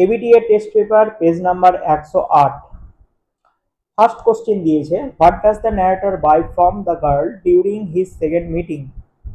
ABTA test paper page number 108। First question দিয়েছে, what does the narrator buy from the girl during his second meeting.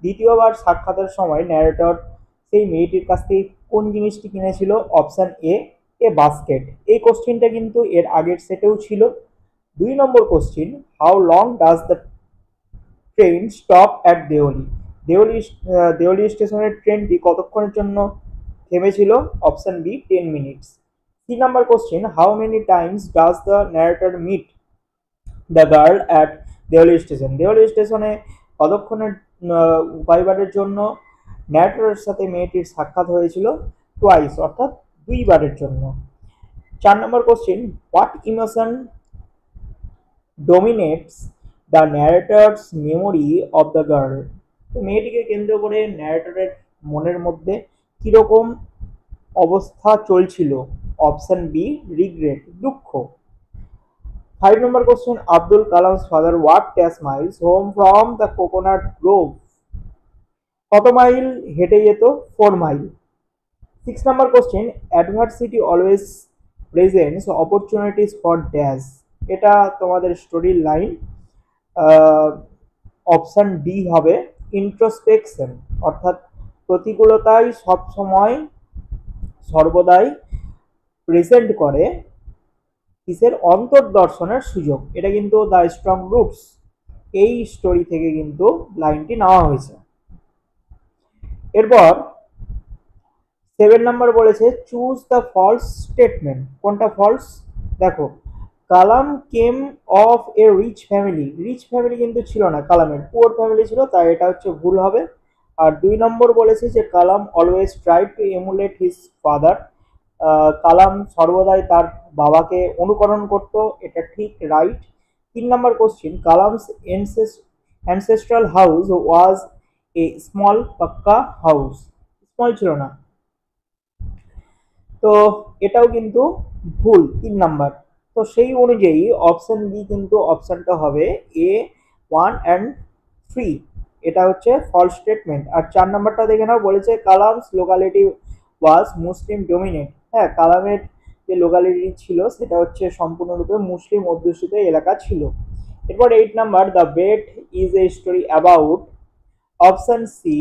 দ্বিতীয়বার সাক্ষাতের সময় narrator সেই মেয়েটির কাছ থেকে কোন জিনিসটি কিনেছিল? Option A basket. এই কোশ্চেনটা কিন্তু এর আগের সেটেও ছিল। 2 নম্বর question, how long does the train stop at Deoli. Deoli স্টেশনের ট্রেনটি কতক্ষণের জন্য থেমেছিল? Option B 10 minutes. 3 নম্বর question, how many times does the narrator meet the girl at Deoli station. Deoli স্টেশনে কতক্ষণের কয়বারের জন্য ন্যারেটরের সাথে মেয়েটির সাক্ষাৎ হয়েছিল? টোয়াইস, অর্থাৎ 2বারের জন্য। 4 নম্বর question, what emotion dominates the narrator's memory of the girl. তো মেয়েটিকে কেন্দ্র করে ন্যারেটরের মনের মধ্যে কিরকম অবস্থা চলছিল? অপশন বি রিগ্রেট, দুঃখ। 5 নম্বর question, Abdul Kalam's father walked as miles home from the coconut grove. কত মাইল হেঁটে যেত? 4 মাইল। 6 নম্বর question, adversity always presents opportunities for dash. এটা তোমাদের স্টোরির লাইন। অপশন ডি হবে ইন্ট্রোস্পেকশন, অর্থাৎ প্রতিকূলতাই সবসময় সর্বদাই প্রেজেন্ট করে কিসের? অন্তর্দর্শনের সুযোগ। এটা কিন্তু দ্য স্ট্রং রুটস এই স্টোরি থেকে কিন্তু লাইনটি নেওয়া হয়েছে। এরপর 7 নম্বর বলেছে, চুজ দ্য ফলস স্টেটমেন্ট। কোনটা ফলস? দেখো, Kalam came of a rich family. Rich family কিন্তু ছিল না কালামের, পুয়ার ফ্যামিলি ছিল, তাই এটা হচ্ছে ভুল হবে। আর 2 নম্বর বলেছে যে Kalam always try to emulate his father. Kalam সর্বদাই তার বাবাকে অনুকরণ করত, এটা ঠিক, রাইট। 3 নম্বর question, Kalam's ancestral house was a small pucca house. Small ছিল না, তো এটাও কিন্তু ভুল 3 নম্বর। তো সেই অনুযায়ী অপশন বি কিন্তু অপশনটা হবে A, 1 and 3। এটা হচ্ছে ফলস স্টেটমেন্ট। আর 4 নম্বরটা দেখে নাও, বলেছে Kalam's locality was Muslim dominate. হ্যাঁ, কালামের যে লোকালিটি ছিল সেটা হচ্ছে সম্পূর্ণরূপে মুসলিম অধ্যুষিত এলাকা ছিল। এরপর 8 নম্বর, the bet is a story about. Option C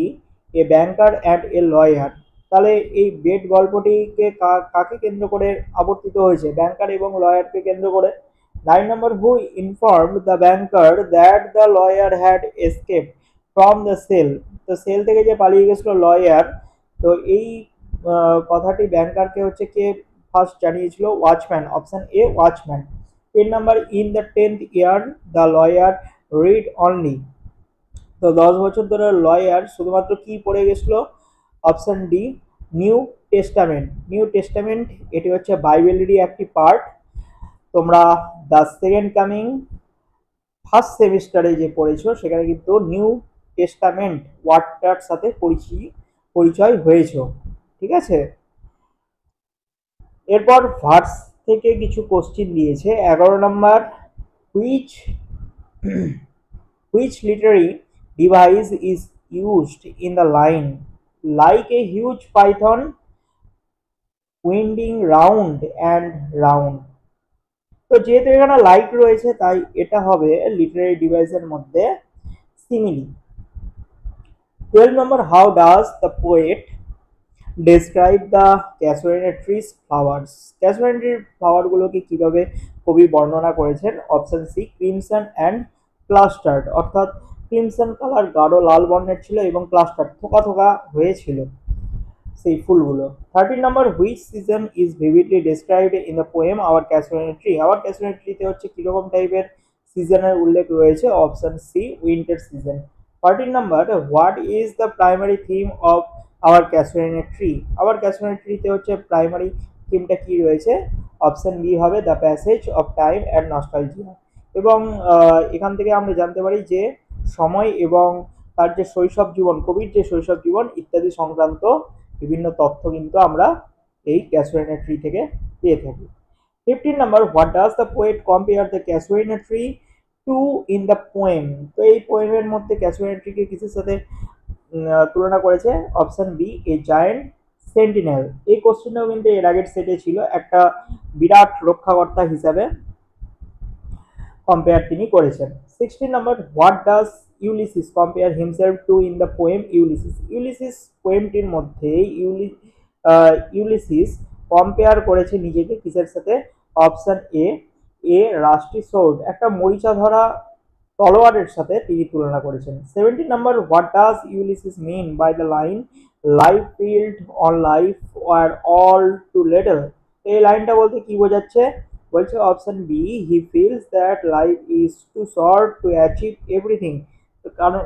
a banker and a lawyer. তাহলে এই বেট গল্পটিকে কাকে কেন্দ্র করে আবর্তিত হয়েছে? ব্যাংকার এবং লয়ারকে কেন্দ্র করে। 9 নম্বর, who informed the banker that the lawyer had escape from the cell. তো সেল থেকে যে পালিয়ে গেছিল লয়ার, তো এই কথাটি ব্যাংকারকে হচ্ছে কে ফার্স্ট জানিয়েছিল? Watchman, option A watchman. 10 number, in the 10th year the lawyer read only. তো 10 বছর ধরে লয়ার শুধুমাত্র কি পড়ে গেছিল? Option D new testament. New testament এটি হচ্ছে বাইবেলেরই একটি পার্ট। তোমরা দ্য সেকেন্ড কামিং ফার্স্ট সেমিস্টারে যে পড়েছো সেখানে কিন্তু নিউ টেস্টামেন্ট ওয়ার্ডটার সাথে পরিচয় হয়েছ, ঠিক আছে। এরপর ভার্স থেকে কিছু কোশ্চিন দিয়েছে। 11 নম্বর, which which literary device is used in the line like a huge python winding round and round। তো যেহেতু এখানে লাইক রয়েছে তাই এটা হবে লিটারারি ডিভাইসের মধ্যে সিমিলি। 12 নম্বর, how does the poet describe the casuarina trees flowers. Casuarina ফ্লাওয়ারগুলোকে কিভাবে কবি বর্ণনা করেছেন? Option C crimson and clustered, অর্থাৎ ক্রিমসন কালার গাঢ় লাল বর্ণের ছিল এবং ক্লাস্টার্ড থোকা থোকা হয়েছিল সেই ফুলগুলো। 13 নম্বর, which season is vividly described in the poem our casuarina tree. Our casuarina ট্রিতে হচ্ছে কিরকম টাইপের সিজনের উল্লেখ রয়েছে? Option C winter season. 14 নম্বর, what is the primary theme of our casuarina tree. Our casuarina ট্রিতে হচ্ছে প্রাইমারি থিমটা কি রয়েছে? অপশন বি হবে the passage of time and nostalgia. এবং এখান থেকে আমরা জানতে পারি যে সময় এবং তার যে শৈশব জীবন, কবির যে শৈশব জীবন ইত্যাদি সংক্রান্ত বিভিন্ন তথ্য কিন্তু আমরা এই ক্যাসুয়ারিনা ট্রি থেকে পেয়ে থাকি। 15 নম্বর, what does the poet compare the casuarina tree to in the poem. তো এই পোয়েমের মধ্যে ক্যাসুয়ারিনা ট্রিকে কিসের সাথে তুলনা করেছে? Option B A giant sentinel, এই কোশ্চেনটাও কিন্তু এর আগের সেটে ছিল, একটা বিরাট রক্ষাকর্তা হিসাবে কম্পেয়ার তিনি করেছেন। 16 number, what does Ulysses compare himself to in the poem Ulysses. Ulysses পোয়েমটির মধ্যে ইউলিসিস কম্পেয়ার করেছে নিজেকে কিসের সাথে? অপশন এ, রাস্টি সোর্ড, একটা মরিচা ধরা তলোয়ারের সাথে তিনি তুলনা করেছেন। 17 number, what does Ulysses mean by the line life field on life are all too little? এই লাইনটা বলতে কি বোঝাচ্ছে? বলছে option B, he feels that life is too short to achieve everything.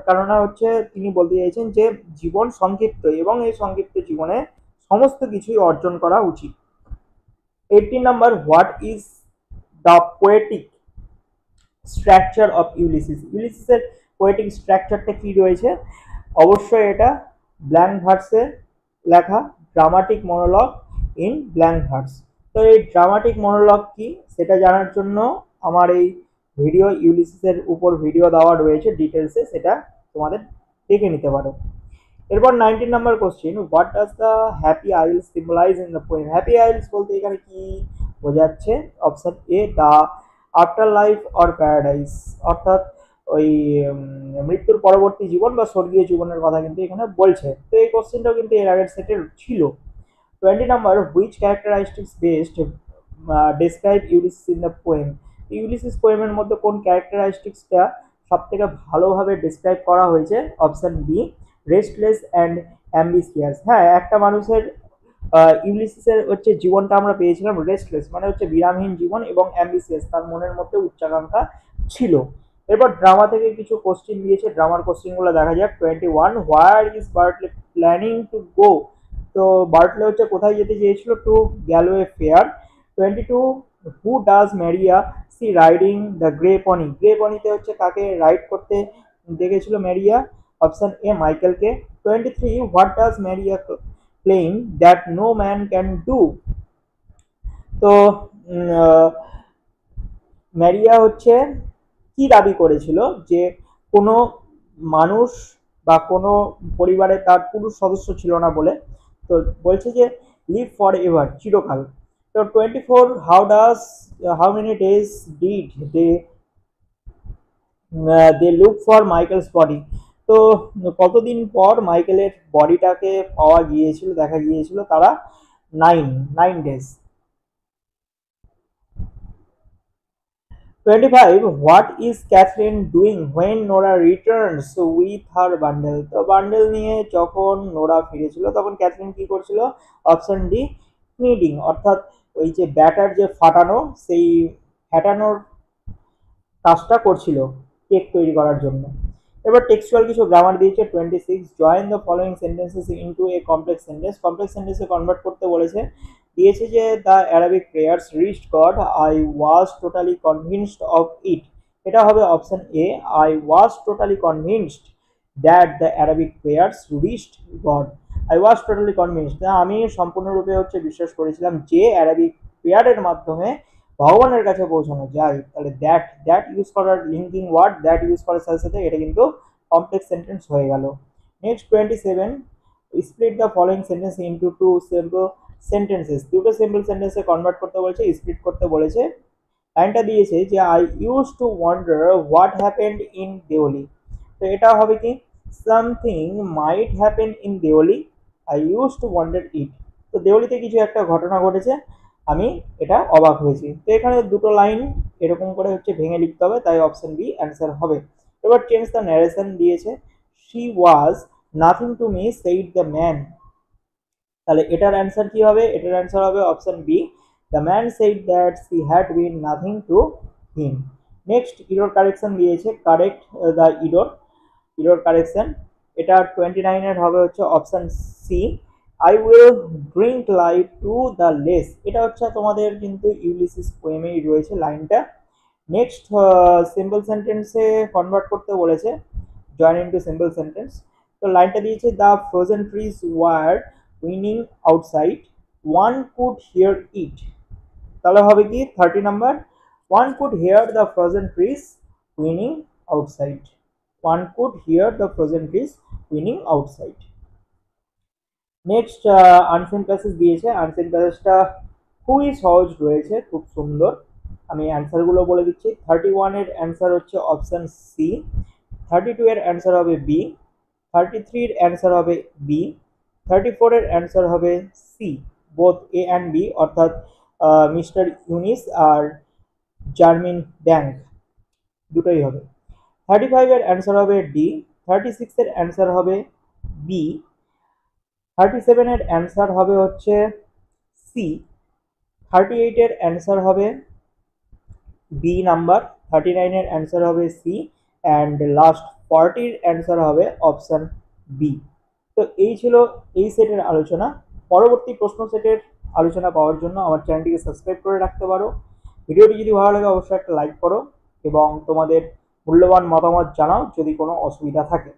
কারণ হচ্ছে তিনি বলতে চাইছেন যে জীবন সংক্ষিপ্ত এবং এই সংক্ষিপ্ত জীবনে সমস্ত কিছুই অর্জন করা উচিত। 18 number, what is the poetic structure of Ulysses? ইউলিসিসের পোয়েটিক স্ট্রাকচারটা কি রয়েছে? অবশ্যই এটা ব্ল্যাঙ্ক ভার্সে লেখা, dramatic monologue in blank verse. তো এই ড্রামাটিক মনোলগ কি সেটা জানার জন্য আমার এই ভিডিও ইউলিসিসের উপর ভিডিও দেওয়া রয়েছে ডিটেলসে, সেটা তোমাদের দেখে নিতে পারো। এরপর 19 number question, what does the happy isles symbolize in the poem? Happy isles বলতে এখানে কি বোঝাচ্ছে? Option A, the afterlife or paradise, অর্থাৎ ওই মৃত্যুর পরবর্তী জীবন বা স্বর্গীয় জীবনের কথা কিন্তু এখানে বলছে। তো এই কোশ্চেনটাও কিন্তু এর আগের সেটের ছিল। 20 number, which characteristics best describe Ulysses in the poem? Ulysses পোয়েমের মধ্যে কোন ক্যারেক্টারিস্টিক্সটা সব থেকে ভালোভাবে ডিসক্রাইব করা হয়েছে? Option B, restless and ambitious. হ্যাঁ, একটা মানুষের ইউলিসিসের হচ্ছে জীবনটা আমরা পেয়েছিলাম রেস্টলেস, মানে হচ্ছে বিরামহীন জীবন, এবং অ্যাম্বিসিয়াস, তার মনের মধ্যে উচ্চাকাঙ্ক্ষা ছিল। এরপর ড্রামা থেকে কিছু কোশ্চেন দিয়েছে, ড্রামার কোশ্চেনগুলো দেখা যাক। 21, where is Bartley planning to go? তো বার্টলে হচ্ছে কোথায় যেতে চেয়েছিল? To Galway fair. 22, who does Maria see riding the grey pony? Grey পনিতে হচ্ছে কাকে রাইড করতে দেখেছিল ম্যারিয়া? অপশন এ, মাইকেলকে। 23, what does Maria claim that no man can do? তো ম্যারিয়া হচ্ছে কি দাবি করেছিল? যে কোনো মানুষ বা কোনো পরিবারে তার পুরুষ সদস্য ছিল না বলে, তো বলছে যে লিভ ফর এভার, চিরকাল। তো 24, how many days did they look for Michael's body? তো কতদিন পর মাইকেলের বডিটাকে পাওয়া গিয়েছিল, দেখা গিয়েছিল? তারা 9 days। 25, what is Catherine doing when Nora returns with her bundle? তো বান্ডেল নিয়ে যখন নোরা ফিরেছিল তখন ক্যাথরিন কি করছিল? অপশন ডি, নিডিং, অর্থাৎ ওই যে ব্যাটার যে ফাটানো, সেই ফাটানোর কাজটা করছিল কেক তৈরি করার জন্য। এবার টেক্সচুয়াল কিছু গ্রামার দিয়েছে। 26, join the following sentences into a complex sentence. Complex সেন্টেন্সে কনভার্ট করতে বলেছে। দিয়েছে যে the Arabic prayers reached god, I was totally convinced of it. এটা হবে option A, I was totally convinced that the Arabic prayers reached god. I was totally convinced, আমি সম্পূর্ণরূপে হচ্ছে বিশ্বাস করেছিলাম যে অ্যারাবিক প্রেয়ারের মাধ্যমে ভগবানের কাছে পৌঁছানো যায়। তাহলে দ্যাট ইউজ করার লিঙ্কিং ওয়ার্ড, দ্যাট ইউজ করার সাথে সাথে এটা কিন্তু কমপ্লেক্স সেন্টেন্স হয়ে গেল। Next 27, split the following sentence into two simple sentences. দুটো সিম্পল সেন্টেন্সে কনভার্ট করতে বলেছে, স্প্লিট করতে বলেছে। লাইনটা দিয়েছে যে I use to wonder what happened in Deoli. তো এটা হবে কি? Something might happen in Deoli, I use to wonder it. তো দেওলিতে কিছু একটা ঘটনা ঘটেছে, আমি এটা অবাক হয়েছি। তো এখানে দুটো লাইন এরকম করে হচ্ছে ভেঙে লিখতে হবে, তাই অপশন বি অ্যান্সার হবে। এবার চেঞ্জ দ্য ন্যারেশন দিয়েছে। She was nothing to me said the man. তাহলে এটার অ্যান্সার কি হবে? এটার অ্যান্সার হবে option B, the man said that she had been nothing to him. Next error correction দিয়েছে, কারেক্ট দ্য ইরোর কারেকশন। এটা 29-এর হবে হচ্ছে option C, I will drink life to the lees. এটা হচ্ছে তোমাদের কিন্তু ইউলিসিস পোয়েমেই রয়েছে লাইনটা। নেক্সট সিম্পল সেন্টেন্সে কনভার্ট করতে বলেছে, জয়েন ইনটু সিম্পল সেন্টেন্স। তো লাইনটা দিয়েছে, the frozen trees were winning outside, one could hear it. তাহলে হবে কি 30 number, one could hear the frozen trees winning outside, one could hear the frozen trees winning outside. Next unseen passage দিয়েছে। আনসেন প্যাসেজটা খুবই সহজ রয়েছে, খুব সুন্দর। আমি অ্যান্সারগুলো বলে দিচ্ছি। 31-এর অ্যান্সার হচ্ছে অপশান সি, 32-এর অ্যান্সার হবে বি, 33-এর অ্যান্সার হবে বি, 34-এর অ্যান্সার হবে C, both A and B, অর্থাৎ মিস্টার ইউনিস আর জার্মিন ব্যাংক দুটোই হবে। 35-এর অ্যান্সার হবে ডি, 36-এর অ্যান্সার হবে বি, 37-এর অ্যান্সার হবে হচ্ছে সি, 38-এর অ্যান্সার হবে বি নাম্বার, 39-এর অ্যান্সার হবে সি, অ্যান্ড লাস্ট 40-র অ্যান্সার হবে অপশান বি। তো এই ছিল এই সেটের আলোচনা। পরবর্তী প্রশ্ন সেটের আলোচনা পাওয়ার জন্য আমার চ্যানেলটিকে সাবস্ক্রাইব করে রাখতে পারো। ভিডিওটি যদি ভালো লাগে অবশ্যই একটা লাইক করো এবং তোমাদের মূল্যবান মতামত জানাও যদি কোনো অসুবিধা থাকে।